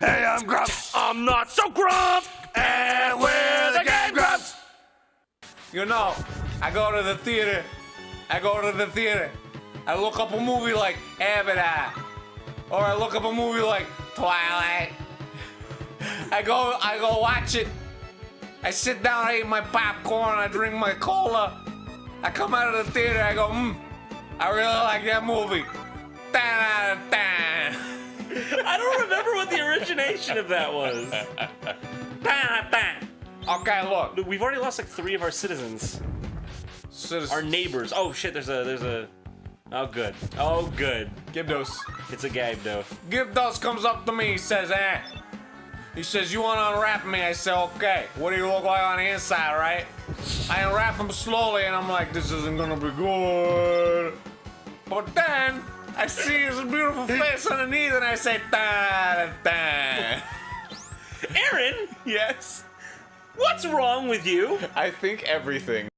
Hey, I'm Grump. I'm not so Grump. And we're the Game Grumps. You know, I go to the theater. I look up a movie like Avatar. Or I look up a movie like Twilight. I go watch it. I sit down, I eat my popcorn, I drink my cola. I come out of the theater, I go, I really like that movie. 10 out of 10. I don't remember what the origination of that was. 10 out of 10. Okay, look. We've already lost like 3 of our citizens. Our neighbors. Oh shit, there's a... Oh good. Gibdos. It's a gag though. Gibdos comes up to me, he says, He says, you want to unwrap me? I say, okay. What do you look like on the inside, right? I unwrap him slowly, and I'm like, this isn't gonna be good. But then, I see his beautiful face underneath, and I say, da-da-da. Aaron? Yes? What's wrong with you? I think everything.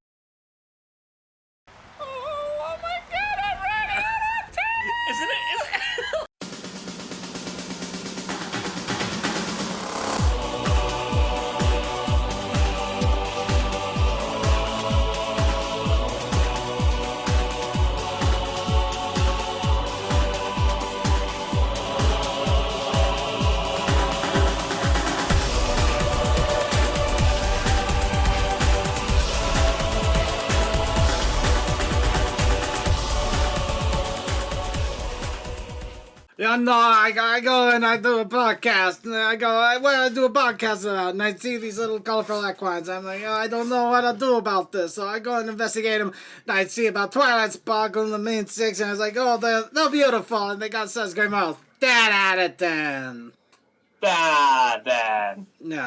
Oh my god, I'm running out of time! Isn't it? Yeah, no, I go and I do a podcast. And I do a podcast about, and I see these little colorful equines. I'm like, I don't know what to do about this. So I go and investigate them, and I see about Twilight Sparkle in the main 6, and I was like, oh, they're beautiful, and they got such great mouth. 10 out of 10. 10 out of 10. No. 10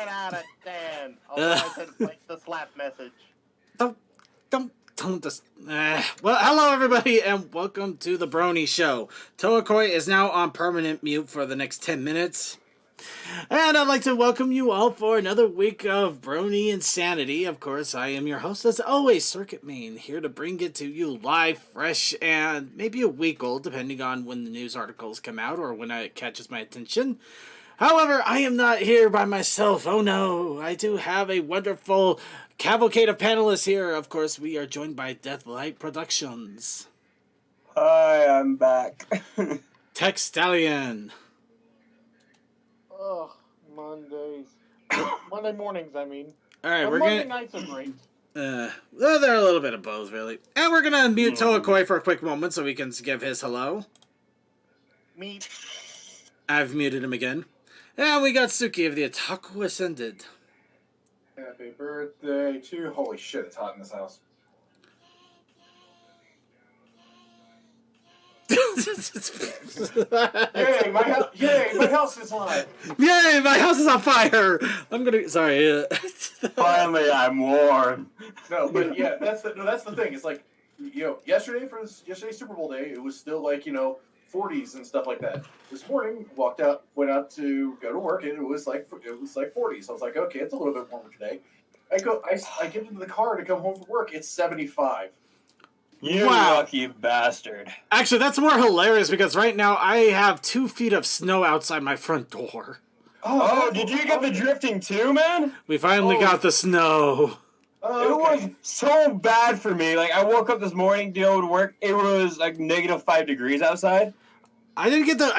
out of 10. Although I could like the slap message. Don't just. Well, hello everybody, and welcome to the Brony Show. Toakoi is now on permanent mute for the next 10 minutes. And I'd like to welcome you all for another week of Brony Insanity. Of course, I am your host, as always, Circuit Main, here to bring it to you live, fresh, and maybe a week old, depending on when the news articles come out or when it catches my attention. However, I am not here by myself. Oh no, I do have a wonderful cavalcade of panelists here. Of course, we are joined by Deathlight Productions. Hi, I'm back. Tech Stallion. Ugh, Mondays. Monday mornings, I mean. Alright, But we're Monday gonna... nights are great. Well, they're a little bit of both, really. And we're gonna unmute Toakoi for a quick moment so we can give his hello. Meet. I've muted him again. And we got Suki of the Otaku Ascended. Happy birthday to... Holy shit, it's hot in this house. Yay, my house is hot. Yay, my house is on fire! I'm gonna... Sorry. Finally, I'm warm. No, but yeah, that's the thing. It's like, yesterday's Super Bowl day, it was still like, 40s and stuff like that. This morning, went out to go to work, and it was like 40s. So I was like, okay, it's a little bit warmer today. I get into the car to come home from work. It's 75. You Wow. lucky bastard. Actually, that's more hilarious because right now I have 2 feet of snow outside my front door. Oh, did you get the drifting too, man? We finally got the snow. Oh, It okay. was so bad for me. Like, I woke up this morning to go to work. It was like -5 degrees outside. I didn't get the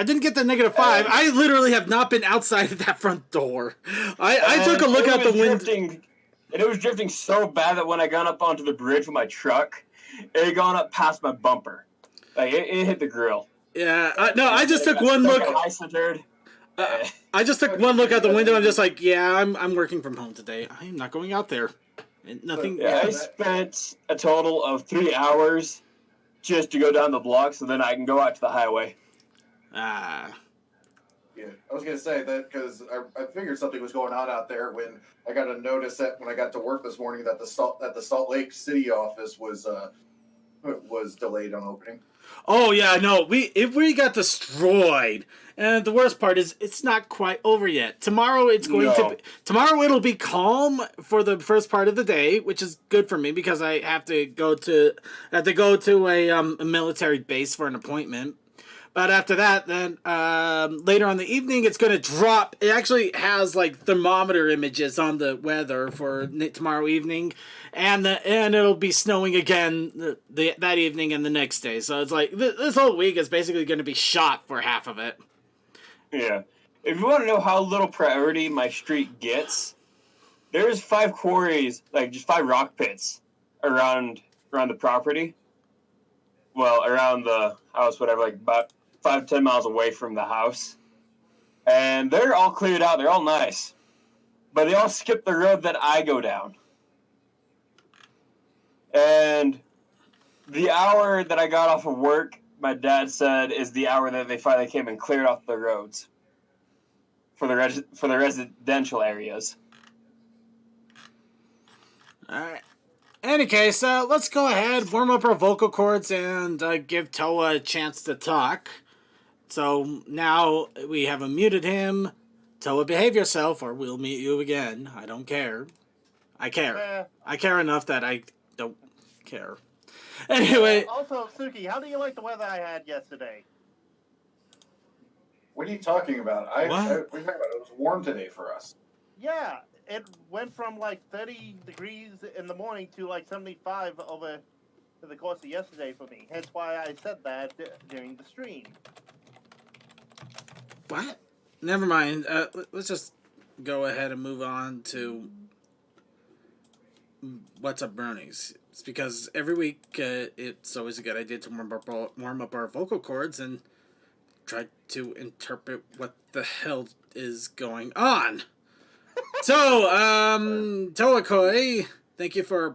-5. I literally have not been outside of that front door. I took a look out the window. And it was drifting so bad that when I got up onto the bridge with my truck, it had gone up past my bumper. Like, it hit the grill. Yeah, no, I just took one look. I just took one look out the window. I'm just like, yeah, I'm working from home today. I am not going out there. And nothing. Yeah, I spent a total of 3 hours just to go down the block so then I can go out to the highway. Ah. Yeah, I was gonna say that because I figured something was going on out there when I got a notice that when I got to work this morning that the Salt Lake City office was delayed on opening. Oh yeah, no, we got destroyed. And the worst part is it's not quite over yet. Tomorrow tomorrow it'll be calm for the first part of the day, which is good for me because I have to go to a military base for an appointment. But after that, then later on the evening, it's going to drop. It actually has like thermometer images on the weather for tomorrow evening, and it'll be snowing again that evening and the next day. So it's like this whole week is basically going to be shot for half of it. Yeah. If you want to know how little priority my street gets, there's 5 quarries, like just 5 rock pits around the property. Well, around the house, whatever, like about 5 to 10 miles away from the house. And they're all cleared out. They're all nice. But they all skip the road that I go down. And the hour that I got off of work, my dad said, is the hour that they finally came and cleared off the roads for the residential areas. All right. Any case, let's go ahead, warm up our vocal cords, and give Toa a chance to talk. So now we have unmuted him. Toa, behave yourself, or we'll mute you again. I don't care. I care. I care enough that I don't care. Anyway. Also, Suki, how do you like the weather I had yesterday? What are you talking about? What are you talking about? It was warm today for us. Yeah, it went from like 30 degrees in the morning to like 75 over the course of yesterday for me. Hence why I said that during the stream. What? Never mind. Let's just go ahead and move on to What's Up Bronies. It's because every week it's always a good idea to warm up our vocal cords and try to interpret what the hell is going on. So, Toakoi, thank you for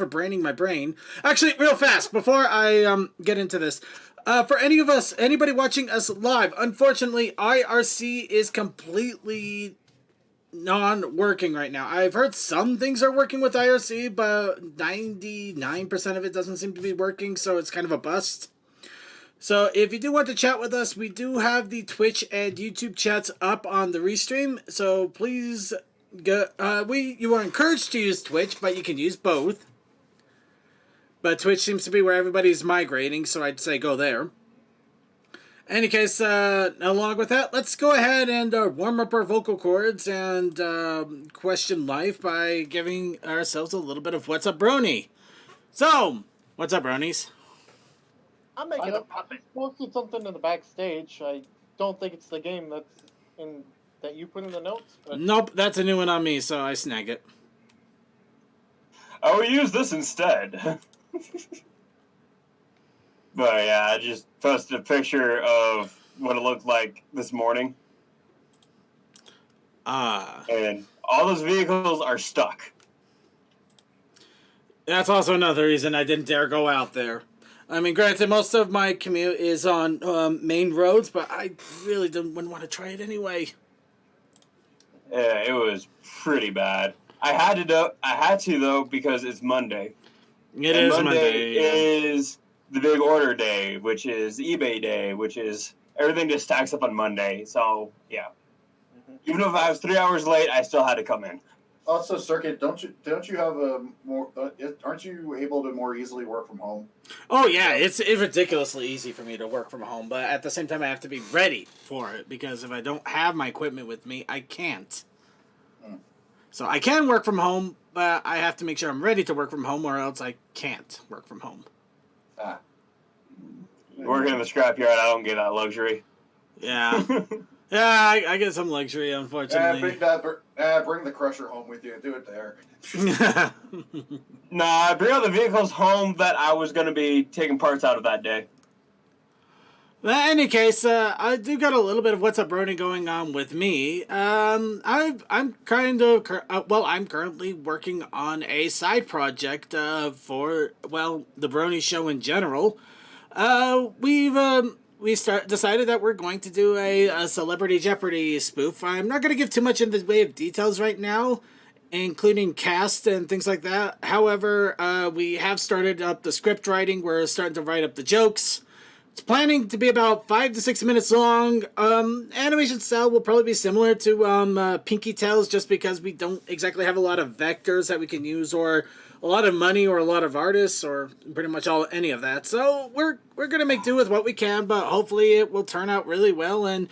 braining my brain. Actually, real fast before I get into this, for anybody watching us live, unfortunately, IRC is completely non-working right now. I've heard some things are working with IRC, but 99% of it doesn't seem to be working, so it's kind of a bust. So if you do want to chat with us, we do have the Twitch and YouTube chats up on the restream. So please, you are encouraged to use Twitch, but you can use both. But Twitch seems to be where everybody's migrating, so I'd say go there. Any case, along with that, let's go ahead and warm up our vocal cords and question life by giving ourselves a little bit of What's Up Brony. So, what's up, Bronies? I'm making a puppet. I posted something in the backstage. I don't think it's the game that you put in the notes. But... Nope, that's a new one on me, so I snag it. I will use this instead. But yeah, I just posted a picture of what it looked like this morning. And all those vehicles are stuck. That's also another reason I didn't dare go out there. I mean, granted, most of my commute is on main roads, but I really wouldn't want to try it anyway. Yeah, it was pretty bad. I had to though because it's Monday. It is Monday. Is the big order day, which is eBay day, which is everything just stacks up on Monday. So yeah, even if I was 3 hours late, I still had to come in. Also, Circuit, don't you have a more? Aren't you able to more easily work from home? Oh yeah, it's ridiculously easy for me to work from home, but at the same time, I have to be ready for it because if I don't have my equipment with me, I can't. So I can work from home, but I have to make sure I'm ready to work from home, or else I can't work from home. Working in the scrapyard, I don't get that luxury. Yeah. Yeah, I get some luxury, unfortunately. Bring the crusher home with you. Do it there. Nah, bring all the vehicles home that I was going to be taking parts out of that day. But in any case, I do got a little bit of What's Up Brony going on with me. I'm currently working on a side project for the Brony show in general. We decided that we're going to do a Celebrity Jeopardy spoof. I'm not going to give too much in the way of details right now, including cast and things like that. However, we have started up the script writing. We're starting to write up the jokes. It's planning to be about 5 to 6 minutes long. Animation style will probably be similar to Pinky Tails, just because we don't exactly have a lot of vectors that we can use or a lot of money or a lot of artists or pretty much any of that. So we're gonna make do with what we can, but hopefully it will turn out really well. And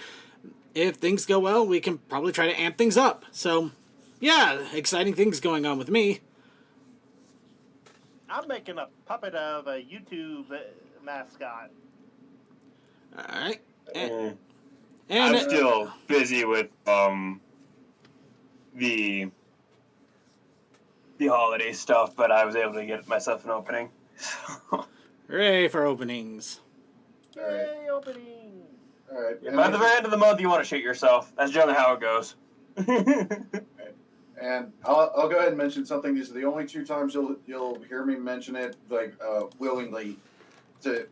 if things go well, we can probably try to amp things up. So yeah, exciting things going on with me. I'm making a puppet of a YouTube mascot. All right. And I'm still busy with the holiday stuff, but I was able to get myself an opening. hooray for openings. Yay, opening! All right. By the very end of the month, you want to shit yourself. That's generally how it goes. And I'll go ahead and mention something. These are the only 2 times you'll hear me mention it willingly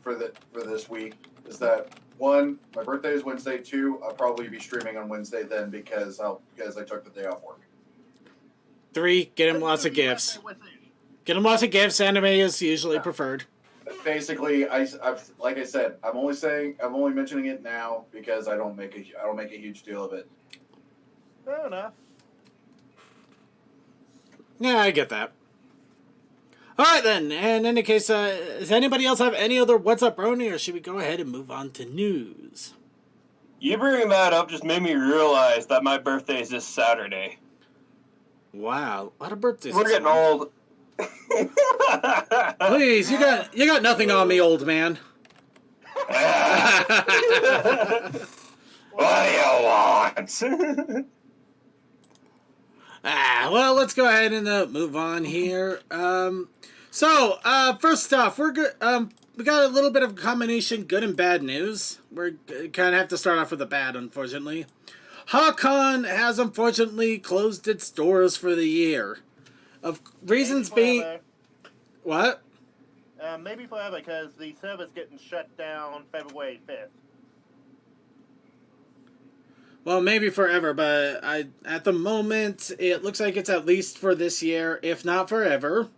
for this week. Is that 1, my birthday is Wednesday. 2, I'll probably be streaming on Wednesday then because I took the day off work. 3, get him lots of gifts. Get him lots of gifts. Anime is usually preferred. Basically, I've like I said, I'm only mentioning it now because I don't make a huge deal of it. Fair enough. Yeah, I get that. All right, then. And in any case, does anybody else have any other What's Up, Brony, or should we go ahead and move on to news? You bringing that up just made me realize that my birthday is this Saturday. Wow, a lot of birthdays. We're getting old. Please, you got nothing on me, old man. What do you want? Well, let's go ahead and move on here. First off, we're good. We got a little bit of a combination good and bad news. We're kind of have to start off with the bad, unfortunately. Hakan has unfortunately closed its doors for the year. Of reasons being, what? Maybe forever, because the server's getting shut down February 5th. Well, maybe forever, but at the moment, it looks like it's at least for this year, if not forever.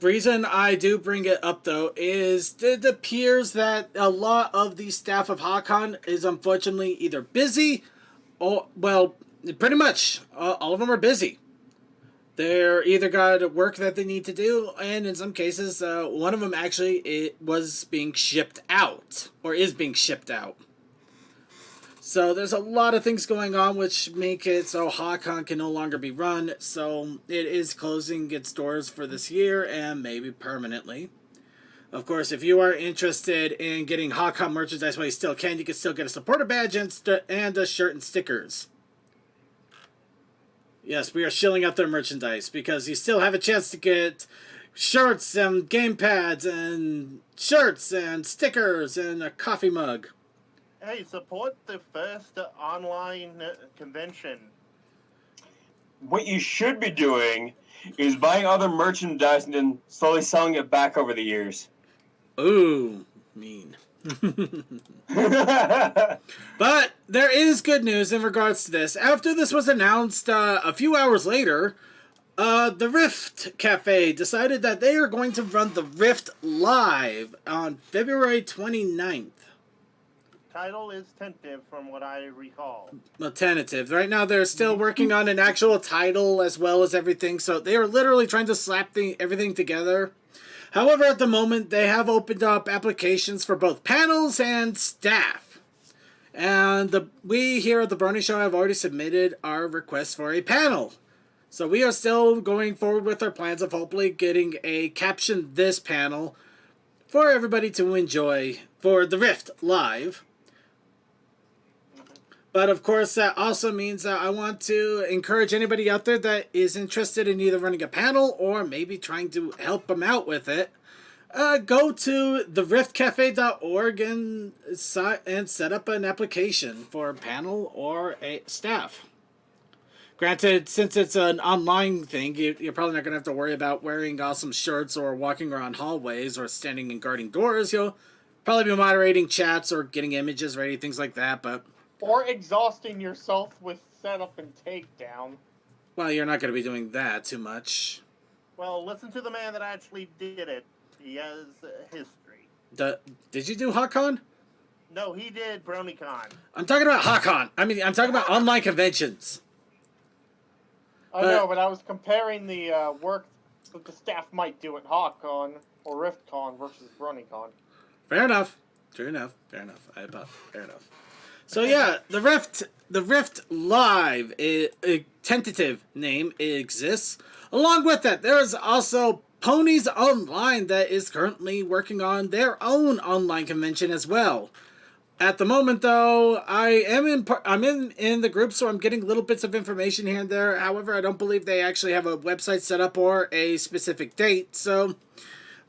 Reason I do bring it up, though, is it appears that a lot of the staff of Hakan is unfortunately either busy, or, well, pretty much, all of them are busy. They're either got work that they need to do, and in some cases, one of them actually was being shipped out, or is being shipped out. So there's a lot of things going on which make it so Hakan can no longer be run, so it is closing its doors for this year and maybe permanently. Of course, if you are interested in getting Hakan merchandise while you still can still get a supporter badge and a shirt and stickers. Yes, we are shilling out their merchandise because you still have a chance to get shirts and game pads and shirts and stickers and a coffee mug. Hey, support the first online convention. What you should be doing is buying other merchandise and then slowly selling it back over the years. Ooh, mean. But there is good news in regards to this. After this was announced a few hours later, the Rift Cafe decided that they are going to run the Rift live on February 29th. Title is tentative from what I recall. Well, tentative. Right now they're still working on an actual title as well as everything, so they are literally trying to slap everything together. However, at the moment, they have opened up applications for both panels and staff. And we here at the Brony Show have already submitted our request for a panel. So we are still going forward with our plans of hopefully getting a Caption This panel for everybody to enjoy for the Rift live. But of course, that also means that I want to encourage anybody out there that is interested in either running a panel or maybe trying to help them out with it. Go to theriftcafe.org and set up an application for a panel or a staff. Granted, since it's an online thing, you're probably not going to have to worry about wearing awesome shirts or walking around hallways or standing and guarding doors. You'll probably be moderating chats or getting images ready, things like that, but... Or exhausting yourself with setup and takedown. Well, you're not going to be doing that too much. Well, listen to the man that actually did it. He has history. Did you do Hakan? No, he did BronyCon. I'm talking about Hakan. I'm talking about online conventions. I know, but I was comparing the work that the staff might do at Hakan or RiftCon versus BronyCon. Fair enough. Fair enough. Fair enough. So yeah, the Rift Live, a tentative name, exists. Along with that, there is also Ponies Online that is currently working on their own online convention as well. At the moment, though, I'm in the group, so I'm getting little bits of information here and there. However, I don't believe they actually have a website set up or a specific date. So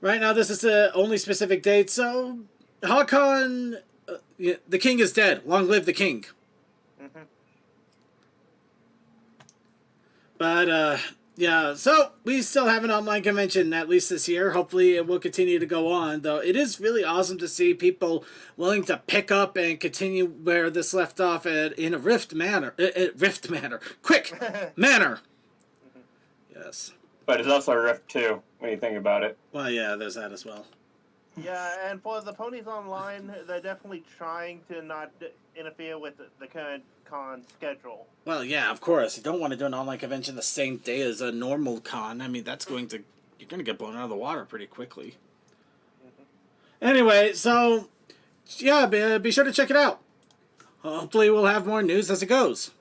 right now, this is the only specific date. So Hakan, the king is dead. Long live the king. Mm-hmm. But yeah, so we still have an online convention, at least this year. Hopefully it will continue to go on, though it is really awesome to see people willing to pick up and continue where this left off in a quick manner. Yes. But it's also a Rift too, when you think about it. Well, yeah, there's that as well. Yeah, and for the Ponies Online, they're definitely trying to not interfere with the current con schedule. Well, yeah, of course. You don't want to do an online convention the same day as a normal con. I mean, you're going to get blown out of the water pretty quickly. Mm-hmm. Anyway, so, yeah, be sure to check it out. Hopefully we'll have more news as it goes.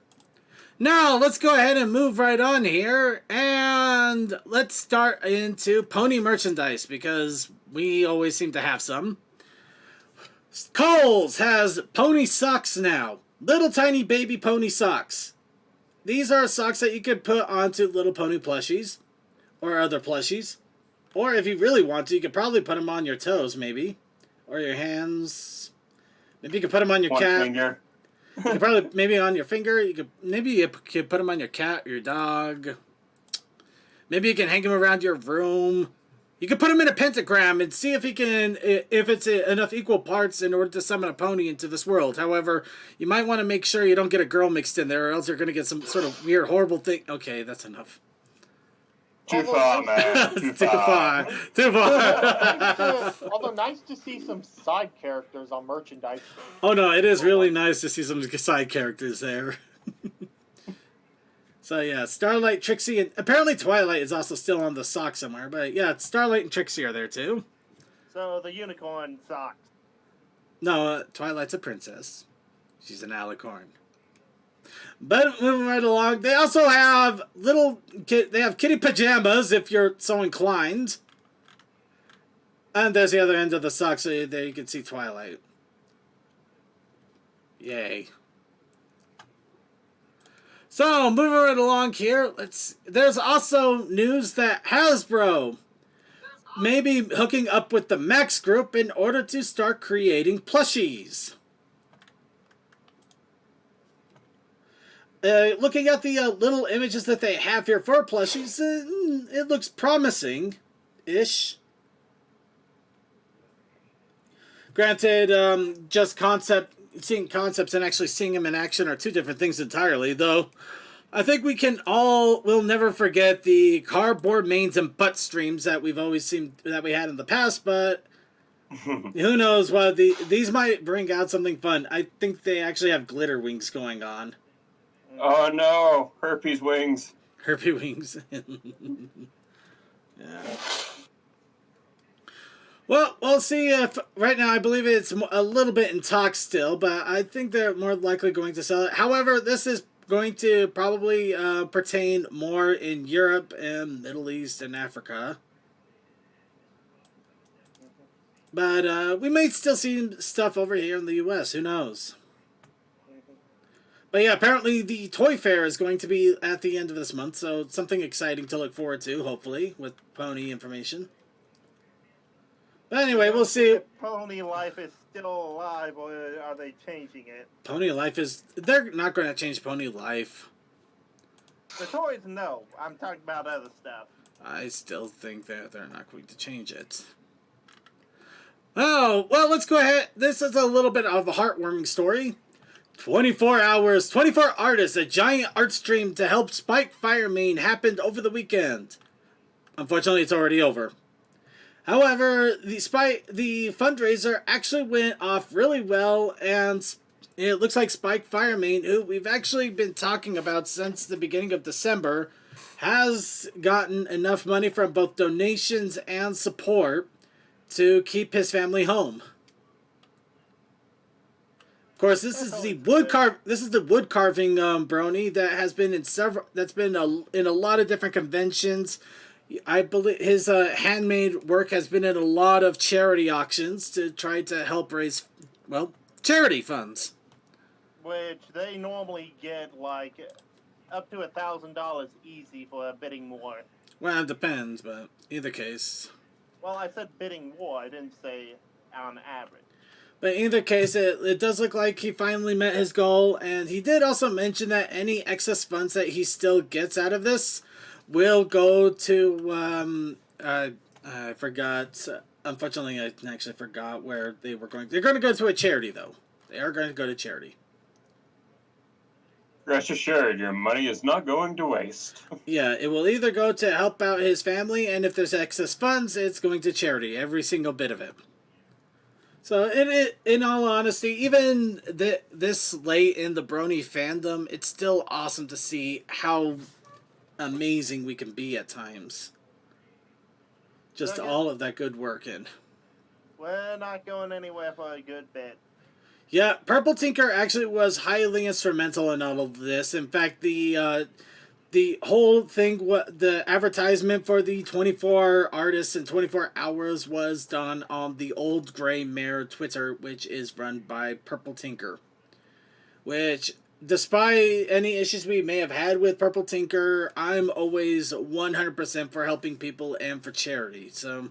Now, let's go ahead and move right on here, and let's start into pony merchandise, because we always seem to have some. Kohl's has pony socks now. Little tiny baby pony socks. These are socks that you could put onto little pony plushies, or other plushies. Or if you really want to, you could probably put them on your toes, maybe. Or your hands. Maybe you could put them on your cat. Finger. You could probably, maybe on your finger. Maybe you could put them on your cat or your dog. Maybe you can hang them around your room. You could put him in a pentagram and see if it's enough equal parts in order to summon a pony into this world. However, you might want to make sure you don't get a girl mixed in there, or else you're going to get some sort of weird, horrible thing. Okay, that's enough. Too far, man. Too far. Too far. Although nice to see some side characters on merchandise. Oh no, it is really nice to see some side characters there. So yeah, Starlight, Trixie, and apparently Twilight is also still on the sock somewhere. But yeah, Starlight and Trixie are there too. So the unicorn socks. No, Twilight's a princess. She's an alicorn. But moving right along, they also have they have kitty pajamas if you're so inclined. And there's the other end of the sock, so there you can see Twilight. Yay. So, moving right along here, there's also news that Hasbro may be hooking up with the Max Group in order to start creating plushies. Looking at the little images that they have here for plushies, it looks promising-ish. Granted, just seeing concepts and actually seeing them in action are two different things entirely, though. I think we'll never forget the cardboard mains and butt streams that we had in the past, but who knows what these might bring out something fun. I think they actually have glitter wings going on. Oh no, herpes wings. Herpes wings. Yeah. Well, we'll see if right now I believe it's a little bit in talks still, but I think they're more likely going to sell it. However, this is going to probably pertain more in Europe and Middle East and Africa. But we might still see stuff over here in the U.S. Who knows? But yeah, apparently the Toy Fair is going to be at the end of this month, so it's something exciting to look forward to, hopefully, with pony information. But anyway, we'll see. Pony Life is still alive, or are they changing it? Pony Life they're not going to change Pony Life. The toys, no. I'm talking about other stuff. I still think that they're not going to change it. Oh, well, let's go ahead. This is a little bit of a heartwarming story. 24 hours, 24 artists, a giant art stream to help Spike Firemane happened over the weekend. Unfortunately, it's already over. However, the fundraiser actually went off really well, and it looks like Spike Firemane, who we've actually been talking about since the beginning of December, has gotten enough money from both donations and support to keep his family home. Of course, this is the wood carving Brony that has been in in a lot of different conventions. I believe his handmade work has been in a lot of charity auctions to try to help raise, well, charity funds. Which they normally get like up to $1,000 easy for a bidding war. Well, it depends, but either case. Well, I said bidding war. I didn't say on average. But in either case, it does look like he finally met his goal, and he did also mention that any excess funds that he still gets out of this will go to, I forgot, unfortunately I actually forgot where they were going. They're going to go to a charity, though. They are going to go to charity. Rest assured, your money is not going to waste. Yeah, it will either go to help out his family, and if there's excess funds, it's going to charity, every single bit of it. So, in all honesty, even this late in the Brony fandom, it's still awesome to see how amazing we can be at times. Just all of that good work in. We're not going anywhere for a good bit. Yeah, Purple Tinker actually was highly instrumental in all of this. In fact, the whole thing, the advertisement for the 24 artists in 24 hours was done on the Old Gray Mare Twitter, which is run by Purple Tinker. Which, despite any issues we may have had with Purple Tinker, I'm always 100% for helping people and for charity. So,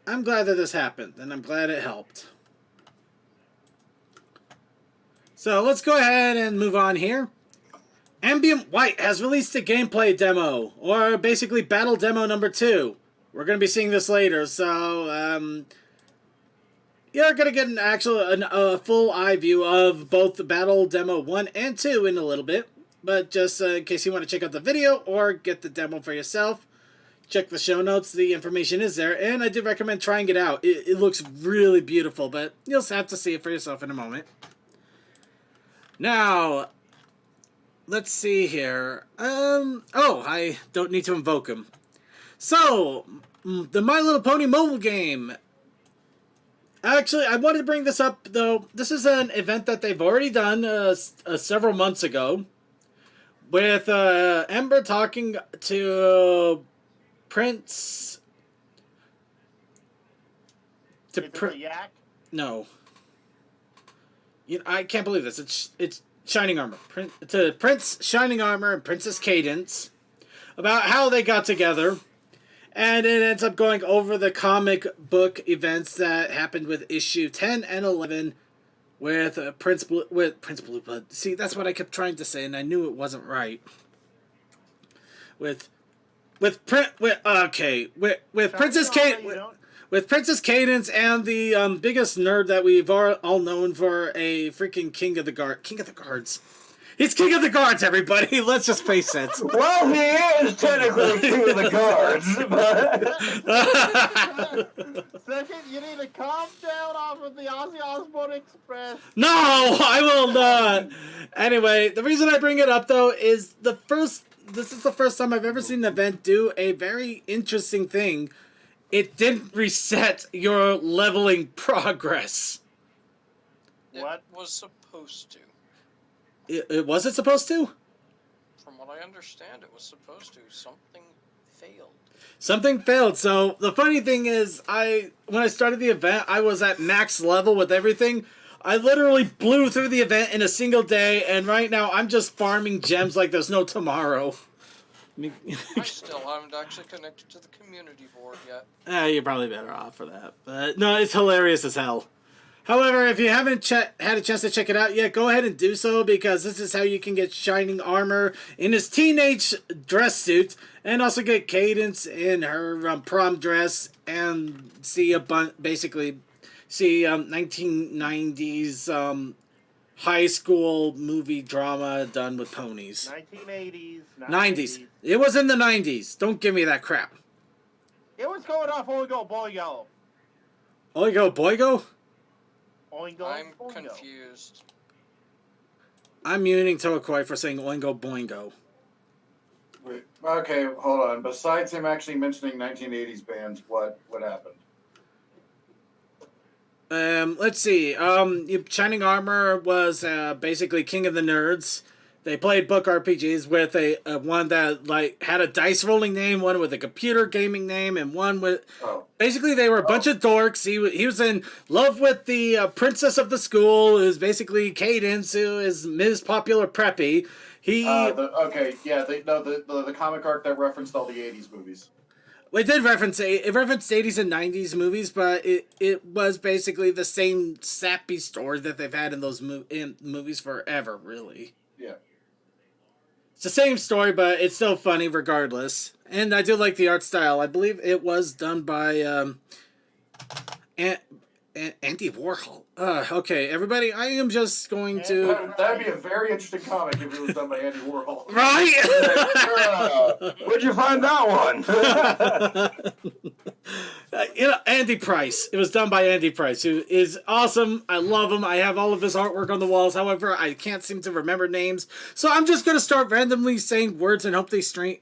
I'm glad that this happened, and I'm glad it helped. So, let's go ahead and move on here. Ambient White has released a gameplay demo, or basically battle demo number 2. We're going to be seeing this later, so you're going to get a full eye view of both the battle demo 1 and 2 in a little bit. But just in case you want to check out the video or get the demo for yourself, check the show notes. The information is there, and I do recommend trying it out. It looks really beautiful, but you'll have to see it for yourself in a moment. Now, let's see here. I don't need to invoke him. So, the My Little Pony mobile game. Actually, I wanted to bring this up, though. This is an event that they've already done several months ago. With Ember talking to Prince... Is it a yak? No. I can't believe this. It's Shining Armor. To Prince Shining Armor and Princess Cadence about how they got together. And it ends up going over the comic book events that happened with issue 10 and 11 with Prince Blueblood. See, that's what I kept trying to say, and I knew it wasn't right. With Princess Cadence. With Princess Cadence and the biggest nerd that we've all known for a freaking King of the Guards. He's King of the Guards, everybody. Let's just face it. Well, he is technically King of the Guards, but... Second, you need to calm down off of the Ozzy Osbourne Express. No, I will not. Anyway, the reason I bring it up, though, is this is the first time I've ever seen an event do a very interesting thing. It didn't reset your leveling progress. What? It was supposed to. It wasn't supposed to? From what I understand, it was supposed to. Something failed. Something failed. So the funny thing is, when I started the event, I was at max level with everything. I literally blew through the event in a single day, and right now I'm just farming gems like there's no tomorrow. I still haven't actually connected to the community board yet. You're probably better off for that. But no, it's hilarious as hell. However, if you haven't had a chance to check it out yet, go ahead and do so, because this is how you can get Shining Armor in his teenage dress suit, and also get Cadence in her prom dress, and see 1990s high school movie drama done with ponies. 1980s. 90s. It was in the 90s. Don't give me that crap. It was going off Oingo Boingo. Oingo Boingo? Oingo I'm Boingo. confused. I'm muting Toakoi for saying Oingo Boingo. Wait, Okay, hold on. Besides him actually mentioning 1980s bands, what happened? Let's see. Shining Armor was basically King of the Nerds. They played book RPGs with a one that like had a dice rolling name, one with a computer gaming name, and one with. Oh. Basically, they were a bunch of dorks. He was in love with the princess of the school, who's basically Cadence, who is Ms. Popular Preppy. The comic arc that referenced all the 80s movies. Well, it referenced 80s and 90s movies, but it was basically the same sappy story that they've had in those movies forever, really. Yeah. It's the same story, but it's still funny regardless. And I do like the art style. I believe it was done by Andy Warhol. Okay, everybody, I am just going to... That'd be a very interesting comic if it was done by Andy Warhol. Right? Where'd you find that one? Andy Price. It was done by Andy Price, who is awesome. I love him. I have all of his artwork on the walls. However, I can't seem to remember names. So I'm just going to start randomly saying words and hope they string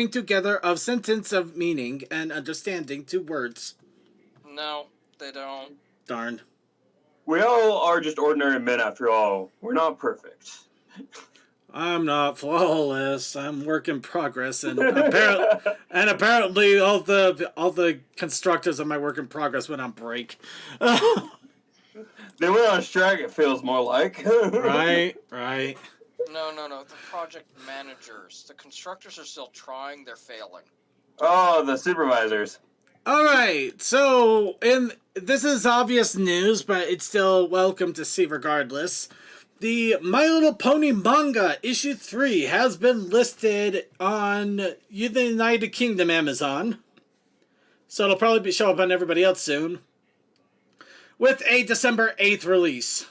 together of sentence of meaning and understanding to words. No, they don't. Darn. We all are just ordinary men after all. We're not perfect. I'm not flawless. I'm work in progress, and apparently all the constructors of my work in progress went on break. They went on strike. It feels more like. Right. No. The project managers. The constructors are still trying. They're failing. Oh, the supervisors. All right. So, this is obvious news, but it's still welcome to see regardless. The My Little Pony manga issue 3 has been listed on the United Kingdom Amazon. So it'll probably show up on everybody else soon. With a December 8th release.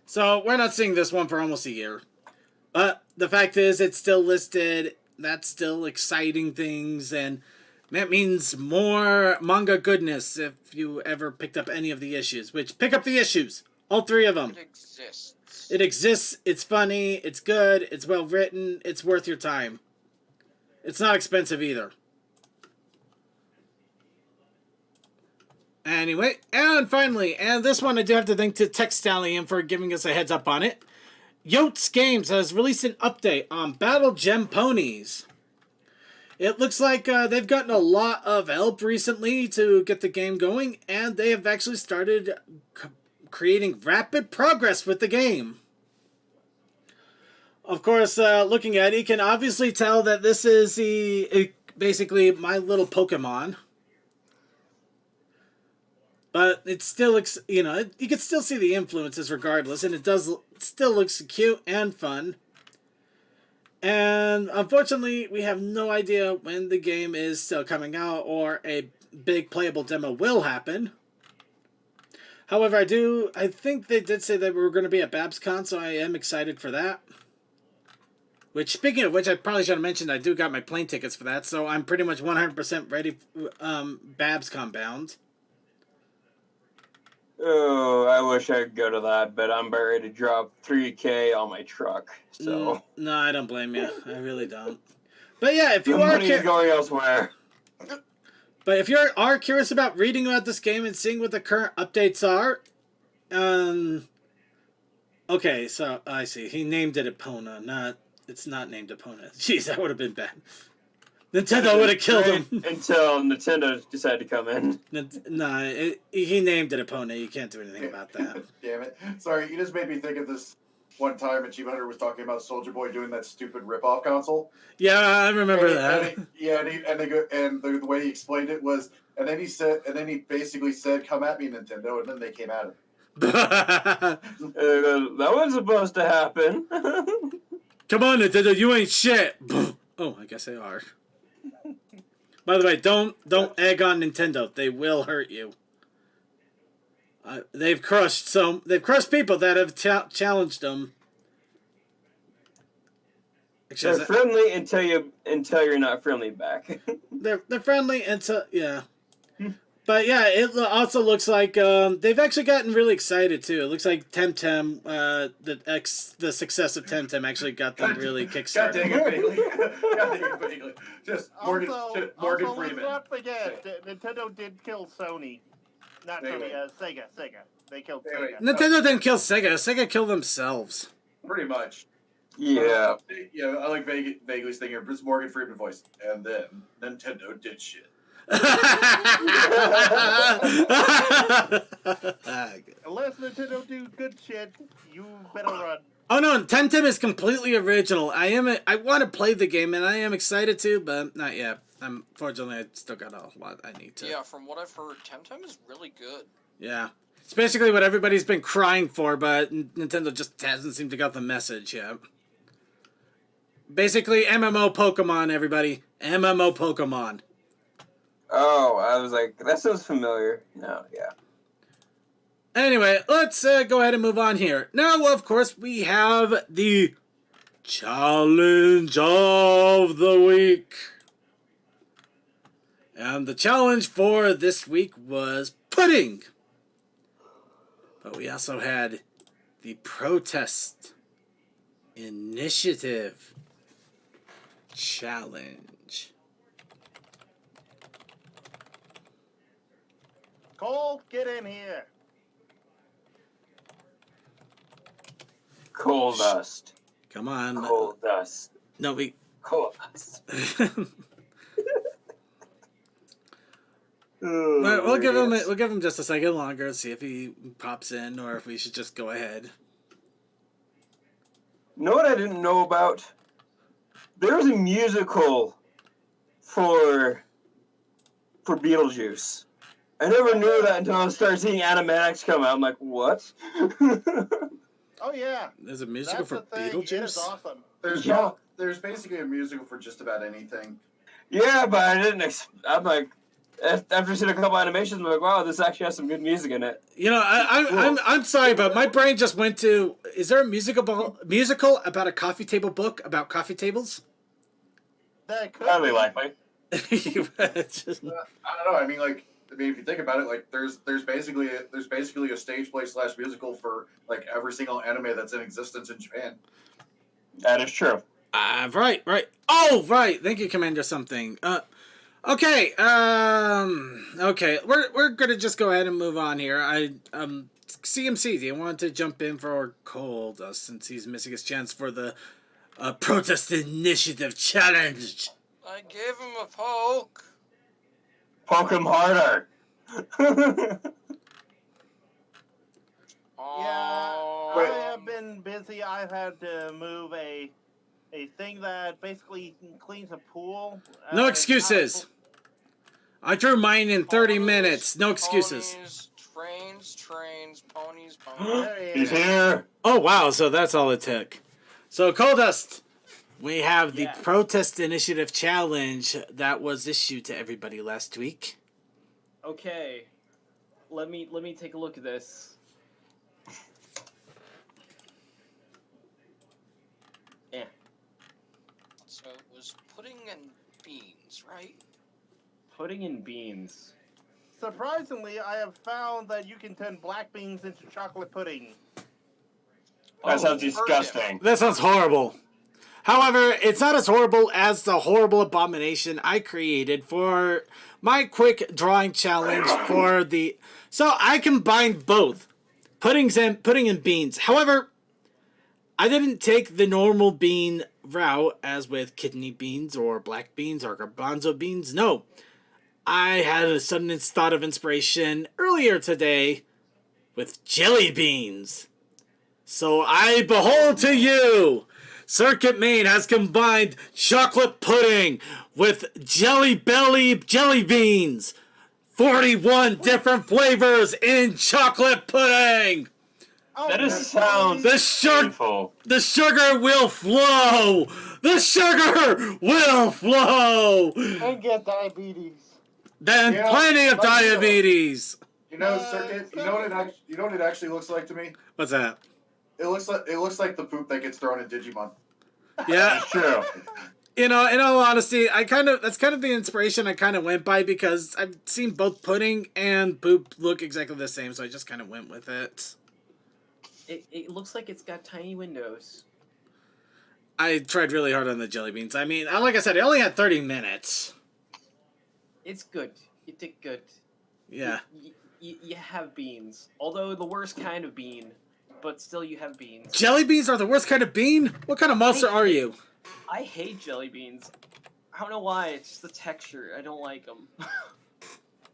So we're not seeing this one for almost a year. But the fact is, it's still listed. That's still exciting things. And that means more manga goodness if you ever picked up any of the issues. Which, pick up the issues. All 3 of them. It exists, it's funny, it's good, it's well written, it's worth your time. It's not expensive either. Anyway, and finally, and this one I do have to thank to Tech Stallion for giving us a heads up on it. Yotes Games has released an update on Battle Gem Ponies. It looks like they've gotten a lot of help recently to get the game going, and they have actually started creating rapid progress with the game. Of course, looking at it, you can obviously tell that this is basically My Little Pokemon. But it's still, you can still see the influences regardless, and it still looks cute and fun. And unfortunately, we have no idea when the game is still coming out or a big playable demo will happen. However, I think they did say that we were going to be at BabsCon, so I am excited for that. Which, speaking of which, I probably should have mentioned I do got my plane tickets for that, so I'm pretty much 100% ready, BabsCon bound. Oh, I wish I could go to that, but I'm about ready to drop $3,000 on my truck. So no, I don't blame you. I really don't. But yeah, if you the are money is going elsewhere. But if you are curious about reading about this game and seeing what the current updates are, okay, so I see. He named it Epona, it's not named Epona. Jeez, that would have been bad. Nintendo would have killed him. Until Nintendo decided to come in. He named it Epona. You can't do anything about that. Damn it. Sorry, you just made me think of this one time Achievement Hunter was talking about Soldier Boy doing that stupid rip-off console. Yeah, I remember that. The way he explained it was, and then he basically said, "Come at me, Nintendo," and then they came at him. That wasn't supposed to happen. Come on, Nintendo, you ain't shit. Oh, I guess they are. By the way, don't egg on Nintendo. They will hurt you. They've crushed people that have challenged them. Actually, they're friendly until you're not friendly back. they're friendly until But yeah, it also looks like they've actually gotten really excited too. It looks like Temtem, the success of Temtem actually got them really God kickstarted. dang it, Bailey. God dang it, Bailey. Just Morgan Also, Freeman. let's not forget, Nintendo did kill Sony. Not Wait, Sony, wait. Sega. They killed Wait. Sega. Nintendo didn't kill Sega. Sega killed themselves. Pretty much. Yeah. Yeah, I like Vaguely's thing here. It's Morgan Freeman voice. And then Nintendo did shit. Unless Nintendo do good shit, you better run. Oh no, Temtem is completely original. I want to play the game and I am excited to, but not yet. Fortunately, I still got a lot I need to. Yeah, from what I've heard, Temtem is really good. Yeah. It's basically what everybody's been crying for, but Nintendo just hasn't seemed to got the message yet. Basically, MMO Pokemon, everybody. MMO Pokemon. Oh, I was like, that sounds familiar. No, yeah. Anyway, let's go ahead and move on here. Now, of course, we have the Challenge of the Week. And the challenge for this week was pudding. But we also had the Protest Initiative Challenge. Cole, get in here. Coal dust. Come on. Coal dust. No, we... Coal dust. We'll give him just a second longer, see if he pops in, or if we should just go ahead. Know what I didn't know about? There was a musical for Beetlejuice. I never knew that until I started seeing animatics come out. I'm like, what? Oh yeah. There's a musical for It is Beetlejuice? awesome. There's basically a musical for just about anything. Yeah, but I didn't. I'm like, after seeing a couple animations, I'm like, wow, this actually has some good music in it. You know, I'm sorry, but my brain just went to, is there a musical about a coffee table book about coffee tables? That could Highly be. likely. Just, I don't know. I mean, if you think about it, like there's basically a stage play / musical for like every single anime that's in existence in Japan. That is true. right. Oh, right. Thank you, Commander something. Okay. Okay. We're gonna just go ahead and move on here. CMC, do you want to jump in for Cold since he's missing his chance for the Protest Initiative Challenge? I gave him a poke. Poke him harder. Oh. I have been busy. I've had to move a thing that basically cleans a pool. No excuses. I drew mine in 30 minutes. No excuses. Ponies, trains, ponies. He's here. Oh, wow. So that's all it took. So, Coldust, we have the Protest Initiative Challenge that was issued to everybody last week. Okay. Let me take a look at this. Yeah. So it was pudding and beans, right? Pudding and beans. Surprisingly, I have found that you can turn black beans into chocolate pudding. That sounds disgusting. That sounds horrible. However, it's not as horrible as the horrible abomination I created for my quick drawing challenge for the... So I combined both. Pudding and beans. However, I didn't take the normal bean route as with kidney beans or black beans or garbanzo beans. No. I had a sudden thought of inspiration earlier today with jelly beans. So I behold to you, Circuit Maine has combined chocolate pudding with jelly beans. 41 different flavors in chocolate pudding. That sounds painful. The sugar will flow. The sugar will flow. And get diabetes. Then plenty of diabetes. You know, Circuit. You know what it actually looks like to me. What's that? It looks like the poop that gets thrown in Digimon. Yeah, That's true. You know, in all honesty, that's kind of the inspiration I kind of went by because I've seen both pudding and poop look exactly the same, so I just kind of went with it. It looks like it's got tiny windows. I tried really hard on the jelly beans. I mean, like I said, I only had 30 minutes. It's good. You did good. Yeah. You have beans. Although the worst kind of bean, but still you have beans. Jelly beans are the worst kind of bean? What kind of monster are you? I hate jelly beans. I don't know why. It's just the texture. I don't like them.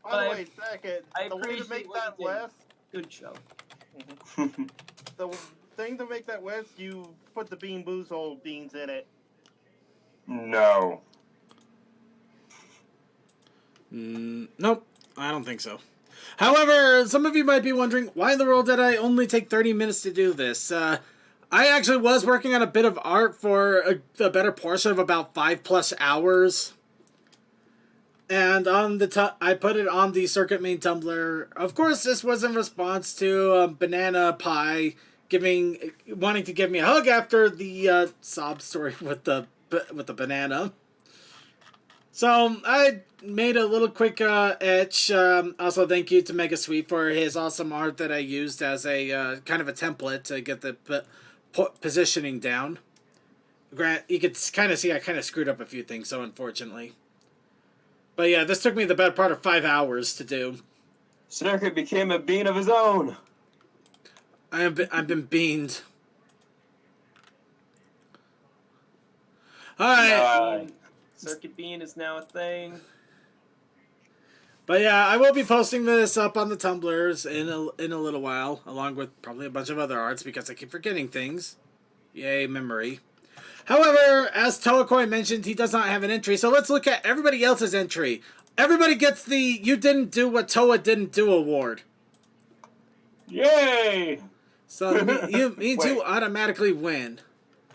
Oh, wait a second. I The way to appreciate make what that you did. less, Good show. the thing to make that less, you put the Bean Boozled beans in it. No. Nope. I don't think so. However, some of you might be wondering, why in the world did I only take 30 minutes to do this? I actually was working on a bit of art for the better portion of about 5+ hours. And on I put it on the Circuit Main Tumblr. Of course, this was in response to Banana Pie wanting to give me a hug after the sob story with the banana. So I made a little quick etch. Also, thank you to Mega Sweet for his awesome art that I used as a kind of a template to get the positioning down. Grant, you could kind of see I kind of screwed up a few things, so unfortunately. But yeah, this took me the better part of 5 hours to do. Circuit became a bean of his own. I've been beaned. All right. Circuit Bean is now a thing. But yeah, I will be posting this up on the Tumblrs in a little while, along with probably a bunch of other arts because I keep forgetting things. Yay, memory. However, as Toakoi mentioned, he does not have an entry, so let's look at everybody else's entry. Everybody gets the "You Didn't Do What Toa Didn't Do" award. Yay! So me two automatically win.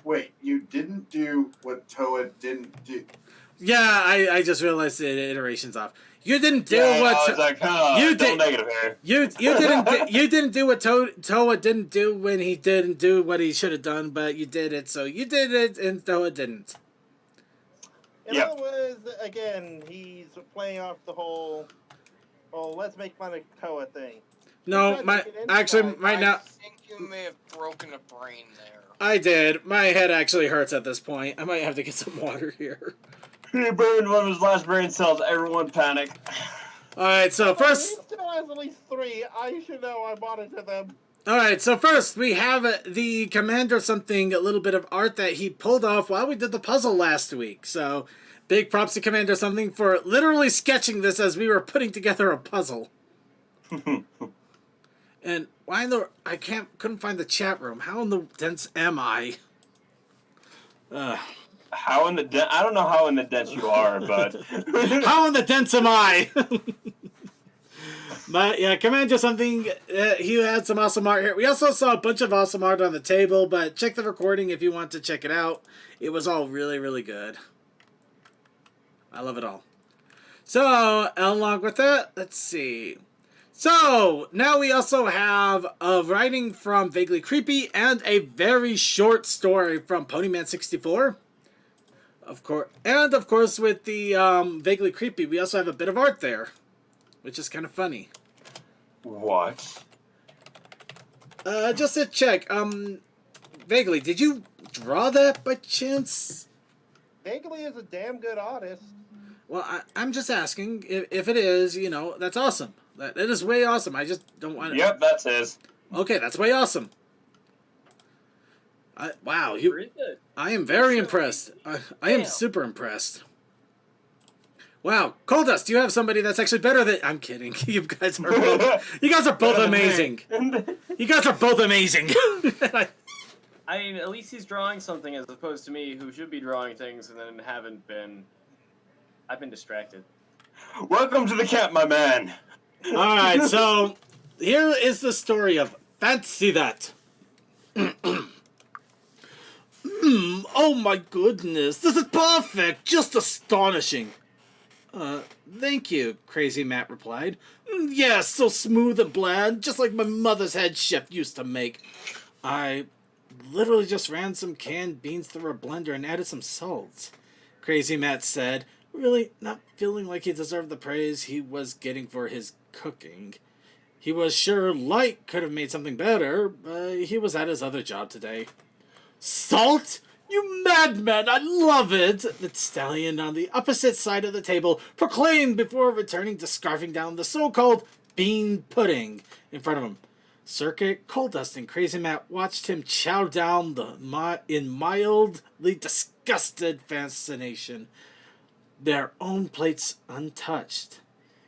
Wait, you didn't do what Toa didn't do. Yeah, I just realized the iteration's off. You didn't do what I was like, you did. Negative here. You didn't do what Toa didn't do when he didn't do what he should have done, but you did it. So you did it, and Toa didn't. In other words, again, he's playing off the whole, let's make fun of Toa thing. No, right now. I think you may have broken a brain there. I did. My head actually hurts at this point. I might have to get some water here. He burned one of his last brain cells. Everyone panic. Alright, so first... He still has at least 3. I should know. I monitor them. Alright, so first we have the Commander Something, a little bit of art that he pulled off while we did the puzzle last week. So, big props to Commander Something for literally sketching this as we were putting together a puzzle. And why in the... I couldn't find the chat room. How in the dents am I? How in the I don't know how in the dents you are, but how in the dents am I? But yeah, Commander Something, he had some awesome art here. We also saw a bunch of awesome art on the table, but check the recording if you want to check it out. It was all really, really good. I love it all. So, along with that, let's see. So, now we also have a writing from Vaguely Creepy and a very short story from Ponyman64. Of course, and of course with the Vaguely Creepy, we also have a bit of art there, which is kind of funny. What? Just to check, Vaguely, did you draw that by chance? Vaguely is a damn good artist. Well, I'm just asking if it is, you know, that's awesome. That is way awesome. I just don't want to... Yep, that's his. Okay, that's way awesome. Wow, I am very impressed. I am super impressed. Wow, Coldust, you have somebody that's actually better than... I'm kidding. You guys are both amazing. You guys are both amazing. I mean, at least he's drawing something as opposed to me, who should be drawing things and then haven't been. I've been distracted. Welcome to the camp, my man. All right, so here is the story of Fancy That. Oh my goodness, this is perfect, just astonishing. Thank you, Crazy Matt replied. Yes, so smooth and bland, just like my mother's head chef used to make. I literally just ran some canned beans through a blender and added some salt. Crazy Matt said, really not feeling like he deserved the praise he was getting for his cooking. He was sure Light could have made something better, but he was at his other job today. Salt? You madman, I love it! The stallion on the opposite side of the table proclaimed before returning to scarfing down the so-called bean pudding in front of him. Circuit, Coldust, and Crazy Matt watched him chow down in mildly disgusted fascination, their own plates untouched.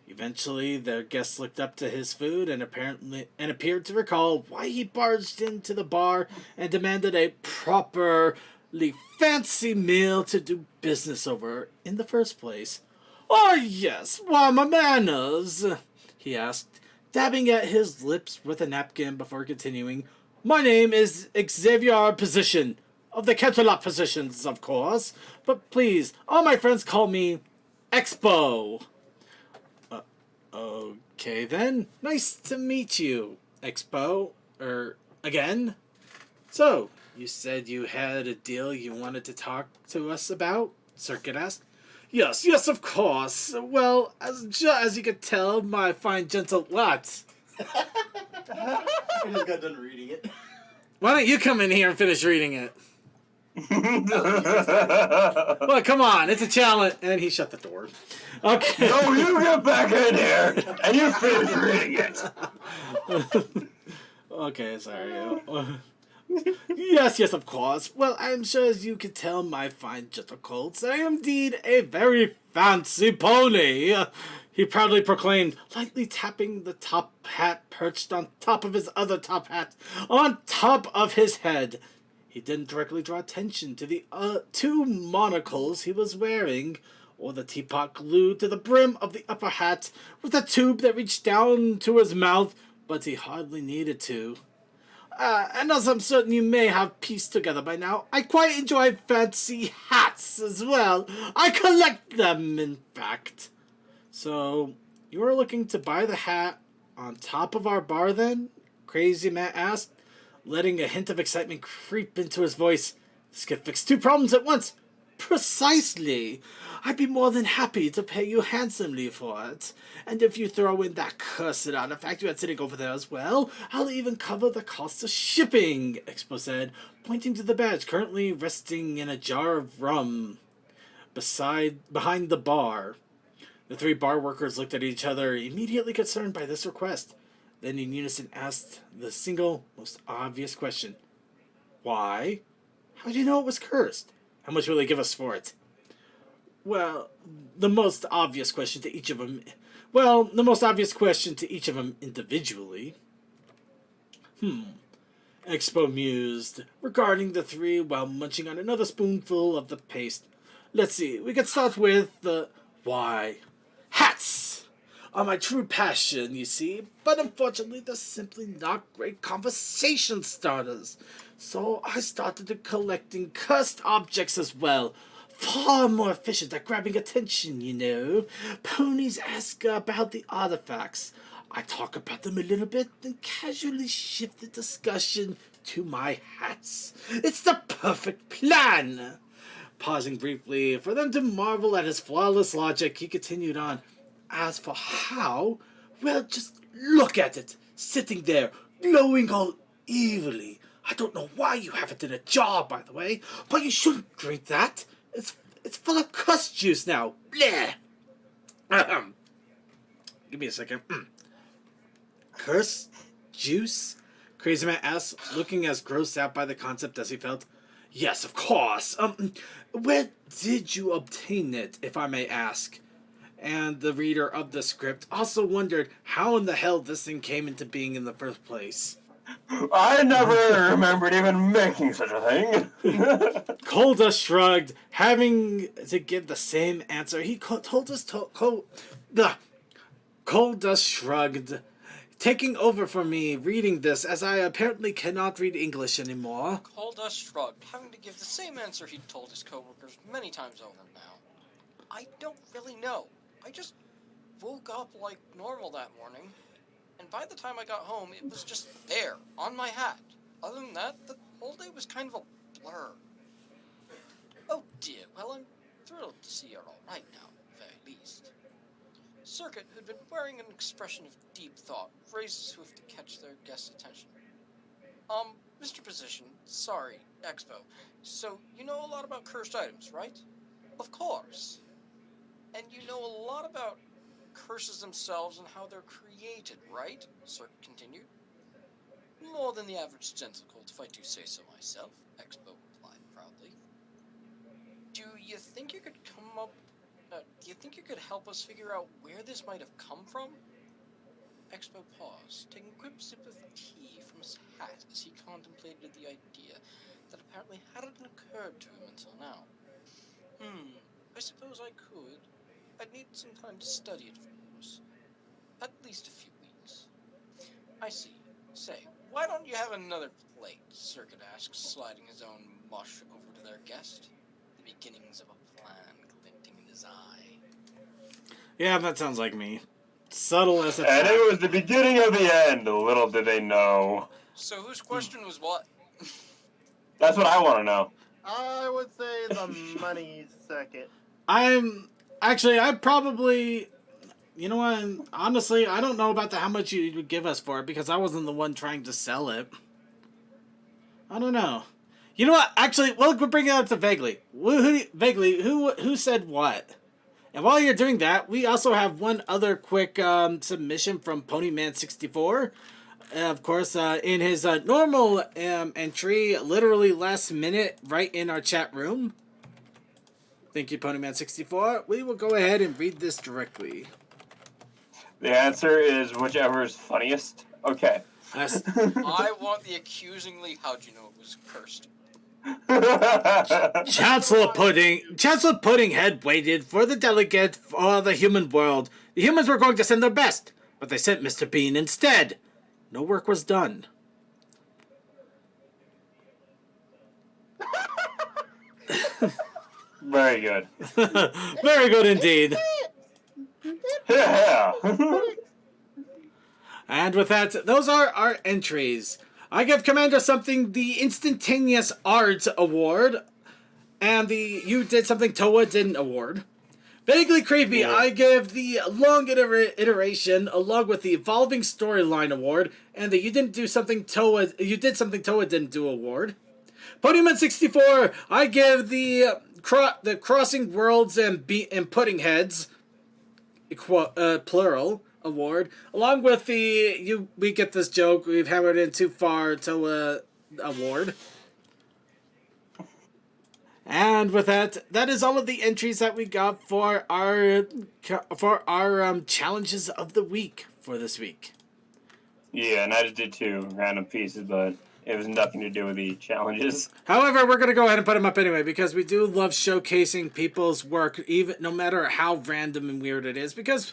Eventually, their guest looked up to his food and appeared to recall why he barged into the bar and demanded a properly fancy meal to do business over in the first place. "Oh yes, why my manners?" he asked, dabbing at his lips with a napkin before continuing. "My name is Xavier Position, of the Canterlot Positions, of course, but please, all my friends call me Expo." Okay then, nice to meet you, Expo, again. So, you said you had a deal you wanted to talk to us about? Circuit asked. Yes, of course. Well, as you could tell, my fine gentle what? I just got done reading it. Why don't you come in here and finish reading it? Well, come on, it's a challenge. And he shut the door. Okay. No, you get back in here and you finish reading it. Okay, sorry. Yes, of course. Well, I'm sure as you can tell, my fine gentle colts, I am indeed a very fancy pony, he proudly proclaimed, lightly tapping the top hat perched on top of his other top hat, on top of his head. He didn't directly draw attention to the two monocles he was wearing, or the teapot glued to the brim of the upper hat with a tube that reached down to his mouth, but he hardly needed to. And as I'm certain you may have pieced together by now, I quite enjoy fancy hats as well. I collect them, in fact. So, you are looking to buy the hat on top of our bar then? Crazy Matt asked, letting a hint of excitement creep into his voice. This could fix two problems at once. Precisely. I'd be more than happy to pay you handsomely for it. And if you throw in that cursed artifact you had sitting over there as well, I'll even cover the cost of shipping, Expo said, pointing to the badge currently resting in a jar of rum behind the bar. The three bar workers looked at each other, immediately concerned by this request. Then in unison asked the single, most obvious question. Why? How do you know it was cursed? How much will they give us for it? Well, the most obvious question to each of them individually. Expo mused, regarding the three while munching on another spoonful of the paste. Let's see, we could start with the why. Hats are my true passion, you see, but unfortunately they're simply not great conversation starters. So I started collecting cursed objects as well. Far more efficient at grabbing attention, you know. Ponies ask about the artifacts. I talk about them a little bit and casually shift the discussion to my hats. It's the perfect plan. Pausing briefly for them to marvel at his flawless logic, he continued on. As for how, well, just look at it, sitting there, glowing all evilly. I don't know why you have it in a jar, by the way, but you shouldn't drink that. It's full of cuss juice now. Bleh. Give me a second. Curse? Juice? Crazy Man asked, looking as grossed out by the concept as he felt. Yes, of course. Where did you obtain it, if I may ask? And the reader of the script also wondered how in the hell this thing came into being in the first place. I never remembered even making such a thing. Coldust shrugged, having to give the same answer. Coldust shrugged, taking over for me reading this, as I apparently cannot read English anymore. Coldust shrugged, having to give the same answer he'd told his coworkers many times over now. I don't really know. I just woke up like normal that morning. And by the time I got home, it was just there, on my hat. Other than that, the whole day was kind of a blur. Oh dear, well, I'm thrilled to see you're all right now, at the very least. Circuit, who'd been wearing an expression of deep thought, raised his hoof to catch their guest's attention. Mr. Position, sorry, Expo. So, you know a lot about cursed items, right? Of course. And you know a lot about curses themselves and how they're created, right? Circuit continued. More than the average gentlecult, if I do say so myself, Expo replied proudly. Do you think you could help us figure out where this might have come from? Expo paused, taking a quick sip of tea from his hat as he contemplated the idea that apparently hadn't occurred to him until now. I suppose I could. I'd need some time to study it, of course. At least a few weeks. I see. Say, why don't you have another plate? Circuit asked, sliding his own mush over to their guest. The beginnings of a plan glinting in his eye. Yeah, that sounds like me. Subtle as a And it was the beginning of the end. Little did they know. So whose question was what? That's what I want to know. I would say the money second. I probably, you know what, honestly, I don't know about how much you would give us for it, because I wasn't the one trying to sell it. I don't know. You know what, actually, we'll bring it up to Vaguely. Vaguely, who said what? And while you're doing that, we also have one other quick submission from Ponyman64. Of course, in his normal entry, literally last minute, right in our chat room. Thank you, Ponyman64. We will go ahead and read this directly. The answer is whichever is funniest. Okay. I want the accusingly, how'd you know it was cursed? Chancellor Puddinghead waited for the delegate for the human world. The humans were going to send their best, but they sent Mr. Bean instead. No work was done. Very good. Very good indeed. Yeah. And with that, those are our entries. I give Commander something the Instantaneous Art Award, and the You Did Something Toa Didn't Award. Vaguely Creepy, yeah. I give the Long Iteration along with the Evolving Storyline Award, and the You Did Something Toa Didn't Do Award. Ponyman64, I give the Crossing Worlds and Pudding Heads, plural, award, along with the We Get This Joke, We've Hammered In Too Far to award. And with that, that is all of the entries that we got for our challenges of the week for this week. Yeah, and I just did 2 random pieces, but it was nothing to do with the challenges. However, we're going to go ahead and put them up anyway, because we do love showcasing people's work, even no matter how random and weird it is, because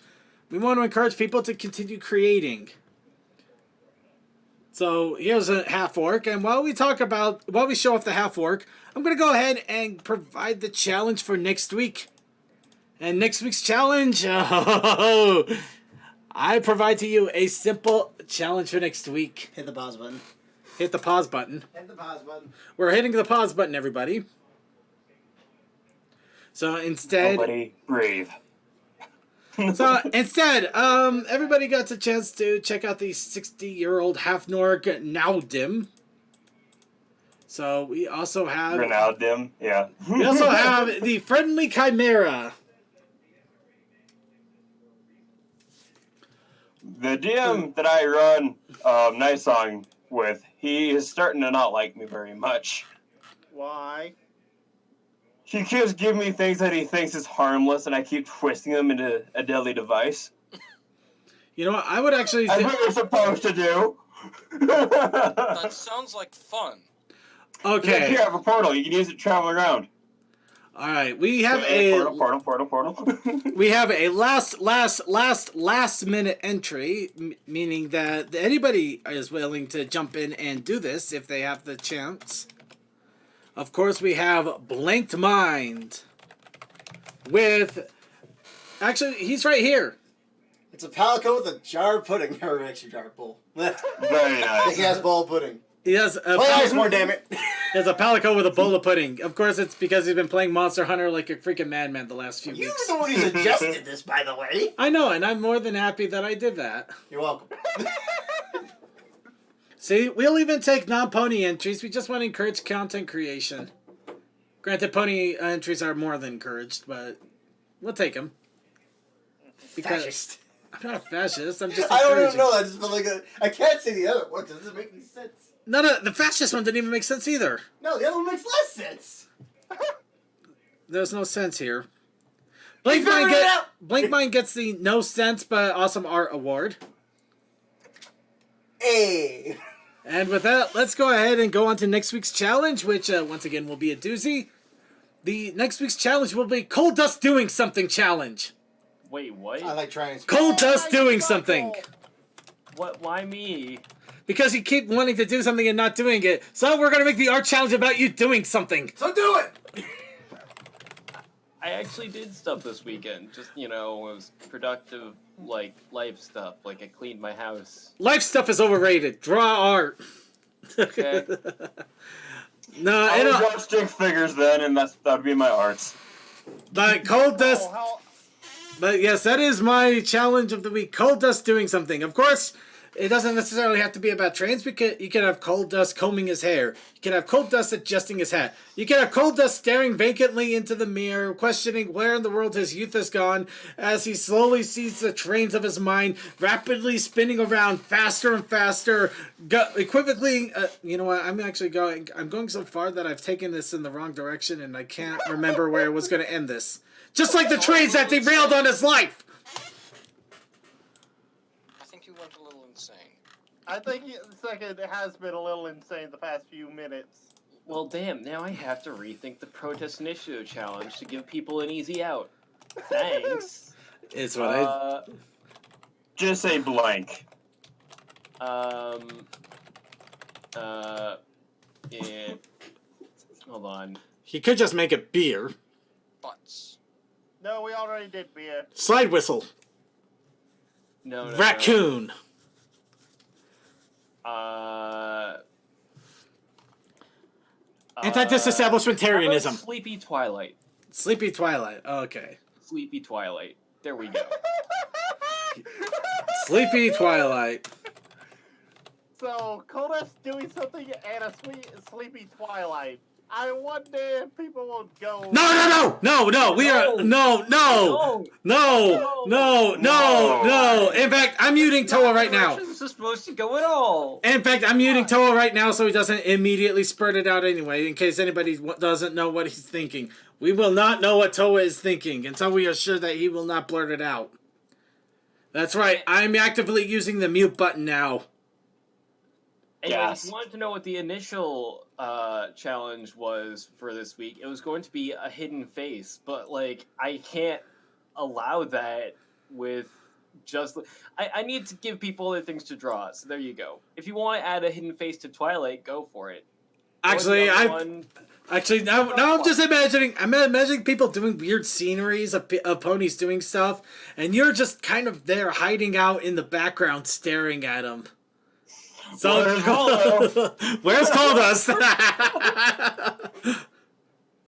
we want to encourage people to continue creating. So here's a half orc, and while we show off the half orc, I'm going to go ahead and provide the challenge for next week. And next week's challenge, I provide to you a simple challenge for next week. Hit the pause button. Hit the pause button. Hit the pause button. We're hitting the pause button, everybody. So instead... Nobody breathe. So instead, everybody got a chance to check out the 60-year-old half-Norg Nowdim. So we also have... Ronaldim, yeah. We also have the Friendly Chimera. The DM that I run Night Song with, he is starting to not like me very much. Why? He keeps giving me things that he thinks is harmless, and I keep twisting them into a deadly device. You know what? I would actually... That's what you're supposed to do. That sounds like fun. Okay. Here, I have a portal. You can use it to travel around. All right. We have Portal. We have a last minute entry, meaning that anybody is willing to jump in and do this if they have the chance. Of course, we have Blanked Mind with... Actually, he's right here. It's a palico with a jar of pudding. Or actually jar of bowl. Very nice. Big ass bowl of pudding. He has a Play ice more, damn it. he has a palico with a bowl of pudding. Of course, it's because he's been playing Monster Hunter like a freaking madman the last few You're weeks. the one who suggested this, by the way. I know, and I'm more than happy that I did that. You're welcome. See, we'll even take non-pony entries. We just want to encourage content creation. Granted, pony entries are more than encouraged, but we'll take them. Because Fascist. I'm not a fascist. I'm just I don't even encouraging. know. I just feel like I can't say the other one. Does it make any sense? No, the fascist one didn't even make sense either. No, the other one makes less sense. There's no sense here. We figured it out. Blinkmine gets the no sense but awesome art award. Hey. And with that, let's go ahead and go on to next week's challenge, which once again will be a doozy. The next week's challenge will be Coal Dust Doing Something Challenge. Wait, what? I like trying. Coal Dust Doing Something. What? Why me? Because you keep wanting to do something and not doing it. So we're going to make the art challenge about you doing something. So do it. I actually did stuff this weekend. Just, it was productive, like, life stuff. Like, I cleaned my house. Life stuff is overrated. Draw art. Okay. No, I would draw stick figures then, and that'd be my arts. But Coal Dust... But yes, that is my challenge of the week. Coal Dust Doing Something. Of course, it doesn't necessarily have to be about trains, because you can have Coal Dust combing his hair. You can have Coal Dust adjusting his hat. You can have Coal Dust staring vacantly into the mirror, questioning where in the world his youth has gone, as he slowly sees the trains of his mind rapidly spinning around faster and faster, equivocally. You know what? I'm going so far that I've taken this in the wrong direction, and I can't remember where I was going to end this. Just like the trains that derailed on his life. I think you went a little insane. I think second it has been a little insane the past few minutes. Well, damn, now I have to rethink the Protest Initiative Challenge to give people an easy out. Thanks. It's what I... Just say blank. Yeah. Hold on. He could just make it beer. Butts. No, we already did beer. Slide whistle. No. Raccoon. Anti-disestablishmentarianism. Sleepy Twilight. Sleepy Twilight. Okay. Sleepy Twilight. There we go. Sleepy Twilight. So, Coldest doing something and a sleepy Twilight. I wonder if people will go. No. We are no. In fact, I'm muting Toa right now. This is supposed to go at all. In fact, I'm muting Toa right now so he doesn't immediately spurt it out anyway. In case anybody doesn't know what he's thinking, we will not know what Toa is thinking until we are sure that he will not blurt it out. That's right. I'm actively using the mute button now. Anyway, if you wanted to know what the initial challenge was for this week, it was going to be a hidden face, but like I can't allow that with just. I need to give people other things to draw. So there you go. If you want to add a hidden face to Twilight, go for it. Actually, now I'm just imagining. I'm imagining people doing weird sceneries of ponies doing stuff, and you're just kind of there hiding out in the background, staring at them. So where's Coldust?